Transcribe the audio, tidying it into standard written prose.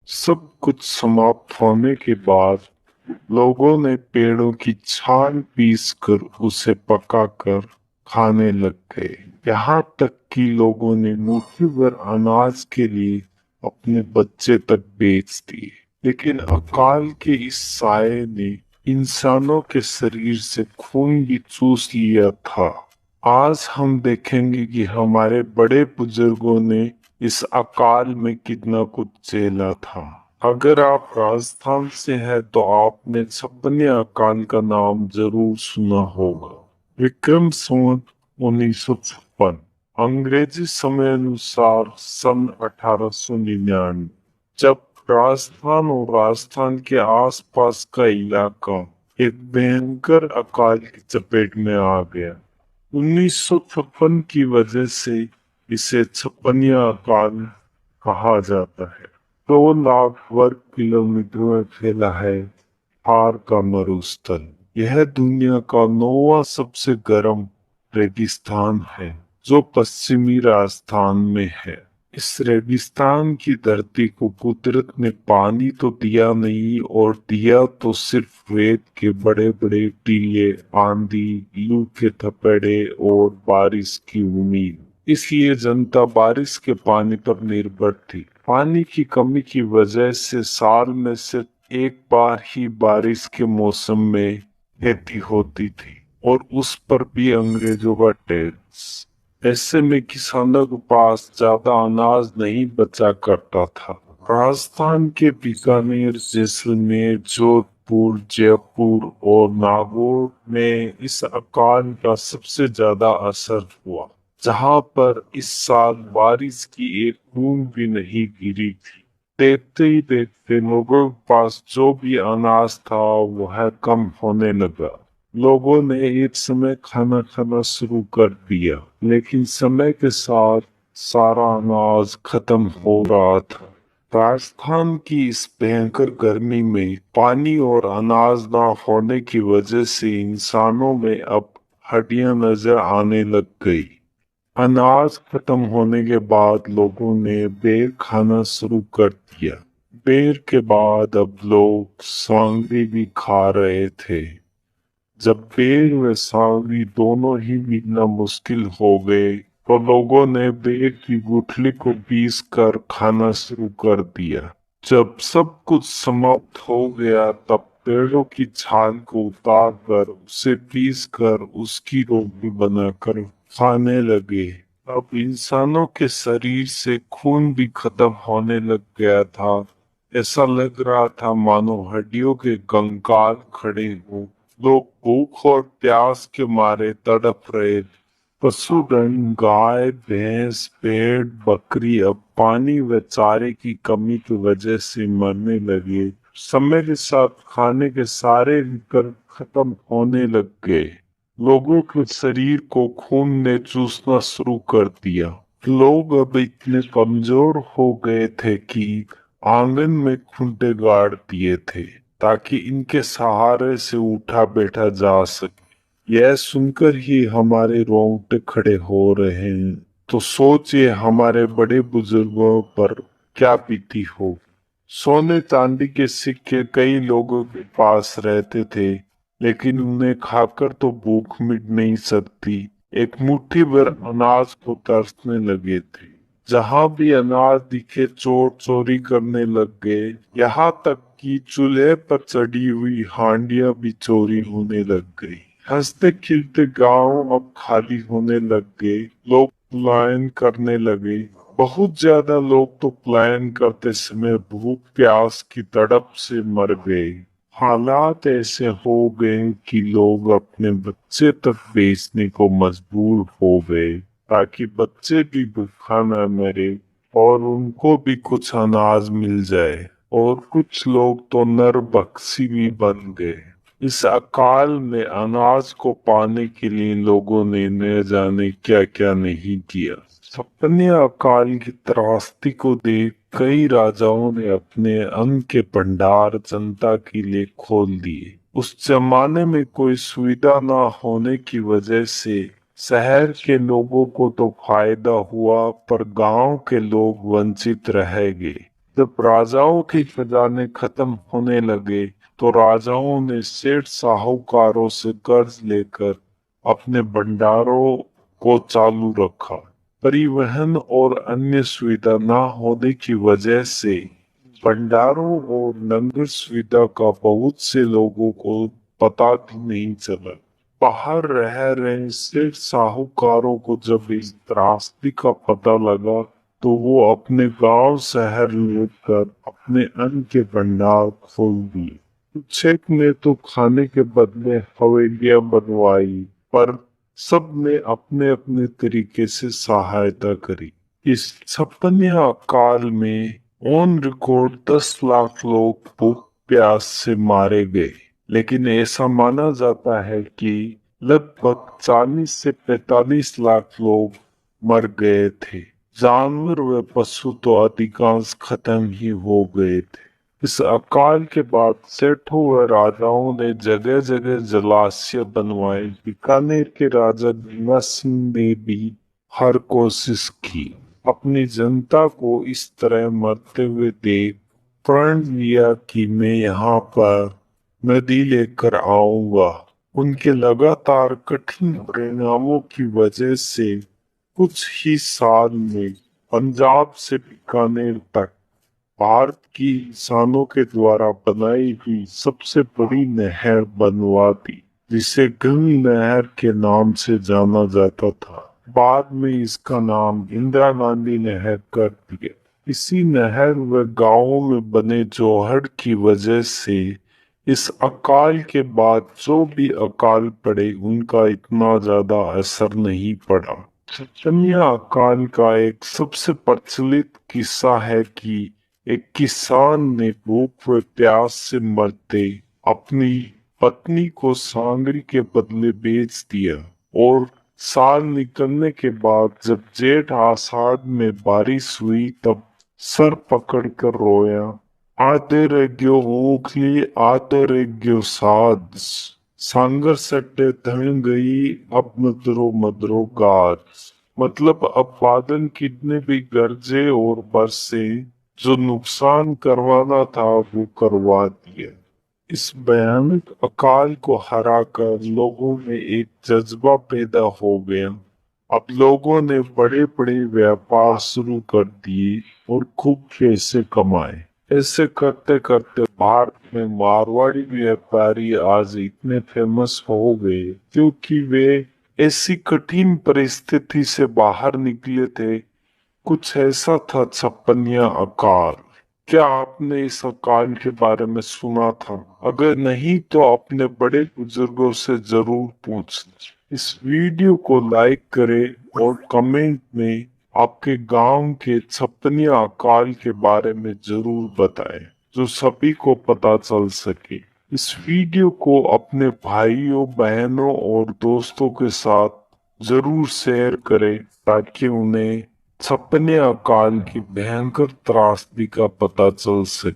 सब कुछ समाप्त होने के बाद लोगों ने पेड़ों की छाल पीस कर उसे पकाकर खाने लग गए। यहाँ तक कि लोगों ने मुट्ठी भर अनाज के लिए अपने बच्चे तक बेच दिए। लेकिन अकाल के इस साये ने इंसानों के शरीर से खून भी चूस लिया था। आज हम देखेंगे कि हमारे बड़े बुजुर्गों ने इस अकाल में कितना कुछ झेला था। अगर आप राजस्थान से हैं तो आपने छप्पन अकाल का नाम जरूर सुना होगा। विक्रम संवत 1956, अंग्रेजी समय अनुसार सन 1899, जब राजस्थान और राजस्थान के आसपास का इलाका एक भयंकर अकाल की चपेट में आ गया। 1956 की वजह से इसे छप्पनिया अकाल कहा जाता है। 2 लाख वर्ग किलोमीटर में फैला है थार का मरुस्थल। यह दुनिया का 9वां सबसे गर्म रेगिस्तान है, जो पश्चिमी राजस्थान में है। इस रेगिस्तान की धरती को कुदरत ने पानी तो दिया नहीं, और दिया तो सिर्फ रेत के बड़े बड़े टीले, आंधी, लू के थपेड़े और बारिश की उम्मीद। इसलिए जनता बारिश के पानी पर निर्भर थी। पानी की कमी की वजह से साल में सिर्फ एक बार ही बारिश के मौसम में खेती होती थी, और उस पर भी अंग्रेजों का टैक्स। ऐसे में किसानों के पास ज्यादा अनाज नहीं बचा करता था। राजस्थान के बीकानेर, जैसलमेर, जोधपुर, जयपुर और नागौर में इस अकाल का सबसे ज्यादा असर हुआ, जहां पर इस साल बारिश की एक बूंद भी नहीं गिरी थी। देखते ही देखते लोगों के पास जो भी अनाज था वह कम होने लगा। लोगों ने एक समय खाना खाना शुरू कर दिया, लेकिन समय के साथ सारा अनाज खत्म हो रहा था। राजस्थान की इस भयंकर गर्मी में पानी और अनाज ना होने की वजह से इंसानों में अब हड्डियां नजर आने लग गई। अनाज खत्म होने के बाद लोगों ने बेर खाना शुरू कर दिया। बेर के बाद अब लोग सांगरी भी खा रहे थे। जब बेर व सांगरी दोनों ही मिलना मुश्किल हो गए, तो लोगों ने बेर की गुठली को पीस कर खाना शुरू कर दिया। जब सब कुछ समाप्त हो गया, तब पेड़ों की छाल को उतार कर उसे पीस कर उसकी रोटी बनाकर खाने लगे। अब इंसानों के शरीर से खून भी खत्म होने लग गया था। ऐसा लग रहा था मानो हड्डियों के कंकाल खड़े हों। लोग भूख और प्यास के मारे तड़प रहे थे। पशुधन, गाय, भैंस, भेड़, बकरी अब पानी व चारे की कमी की वजह से मरने लगे। समय के साथ खाने के सारे विकल्प खत्म होने लग गए। लोगों के शरीर को खून ने चूसना शुरू कर दिया। लोग अब इतने कमजोर हो गए थे कि आंगन में खूंटे गाड़ दिए थे, ताकि इनके सहारे से उठा बैठा जा सके। यह सुनकर ही हमारे रोंगटे खड़े हो रहे हैं। तो सोचिए हमारे बड़े बुजुर्गों पर क्या बीती हो। सोने चांदी के सिक्के कई लोगों के पास रहते थे, लेकिन उन्हें खाकर तो भूख मिट नहीं सकती। एक मुट्ठी भर अनाज को तरसने लगे थे। जहां भी अनाज दिखे चोर चोरी करने लग गए। यहाँ तक कि चूल्हे पर चढ़ी हुई हांडियां भी चोरी होने लग गई। हंसते खिलते गांव अब खाली होने लग गए। लोग पलायन करने लगे। बहुत ज्यादा लोग तो पलायन करते समय भूख प्यास की तड़प से मर गए। हालात ऐसे हो गए कि लोग अपने बच्चे तक बेचने को मजबूर हो गए, ताकि बच्चे भी भूखा न मरे और उनको भी कुछ अनाज मिल जाए। और कुछ लोग तो नर बख्शी भी बन गए। इस अकाल में अनाज को पाने के लिए लोगों ने न जाने क्या क्या नहीं किया। सपने अकाल की त्रासदी को देख कई राजाओं ने अपने अन्न के भंडार जनता के लिए खोल दिए। उस जमाने में कोई सुविधा ना होने की वजह से शहर के लोगों को तो फायदा हुआ, पर गांव के लोग वंचित रह गए। जब राजाओं के खजाने खत्म होने लगे तो राजाओं ने सेठ साहूकारों से कर्ज लेकर अपने भंडारों को चालू रखा। परिवहन और अन्य सुविधा न होने की वजह से भंडारों और लंगर सुविधा का बहुत से लोगों को पता भी नहीं चला। बाहर रह रहे सेठ साहूकारों को जब इस त्रासदी का पता लगा तो वो अपने गांव शहर लौटकर अपने अन्न के भंडार खोल दिए। कुछेक ने तो खाने के बदले हवेलियां बनवाई, पर सब ने अपने अपने तरीके से सहायता करी। इस छप्पनिया काल में ऑन रिकॉर्ड 10 लाख लोग भूख प्यास से मारे गए, लेकिन ऐसा माना जाता है कि लगभग 40 से 45 लाख लोग मर गए थे। जानवर व पशु तो अधिकांश खत्म ही हो गए थे। इस अकाल के बाद सेठों व राजाओं ने जगह जगह जलाशय बनवाए। बीकानेर के राजा गंगा सिंह ने भी हर कोशिश की। अपनी जनता को इस तरह मरते हुए देख प्रण लिया कि मैं यहाँ पर नदी लेकर आऊंगा। उनके लगातार कठिन परिणामों की वजह से कुछ ही साल में पंजाब से बीकानेर तक भारत की इंसानों के द्वारा बनाई हुई सबसे बड़ी नहर बनवा दी, जिसे गंग नहर के नाम से जाना जाता था। बाद में इसका नाम इंदिरा गांधी नहर कर दिया। इसी नहर व गांवों में बने जोहड़ की वजह से इस अकाल के बाद जो भी अकाल पड़े उनका इतना ज्यादा असर नहीं पड़ा। चचन्या अकाल का एक सबसे प्रचलित किस्सा है कि एक किसान ने भूख व प्यास से मरते अपनी पत्नी को सांगरी के बदले बेच दिया, और साल निकलने के बाद जब जेठ आषाढ़ में बारिश हुई तब सर पकड़कर रोया, आते रेग्यो ऊखली आते रेग्यो साध, सांगर सट्टे धन गई अब मदरो मदरो गाज। मतलब अब बादल कितने भी गरजे और बरसे, जो नुकसान करवाना था वो करवा दिया। इस भयानक अकाल को हराकर लोगों में एक जज्बा पैदा हो गया। अब लोगों ने बड़े बड़े व्यापार शुरू कर दिए और खूब पैसे कमाए। ऐसे करते करते भारत में मारवाड़ी व्यापारी आज इतने फेमस हो गए क्योंकि वे ऐसी कठिन परिस्थिति से बाहर निकले थे। कुछ ऐसा था छप्पनिया अकाल। क्या आपने इस अकाल के बारे में सुना था? अगर नहीं तो अपने बड़े बुजुर्गों से जरूर पूछना। इस वीडियो को लाइक करें और कमेंट में आपके गांव के छप्पनिया अकाल के बारे में जरूर बताएं, जो सभी को पता चल सके। इस वीडियो को अपने भाइयों, बहनों और दोस्तों के साथ जरूर शेयर करें ताकि उन्हें छप्पनिया अकाल की भयंकर त्रासदी का पता चल सके।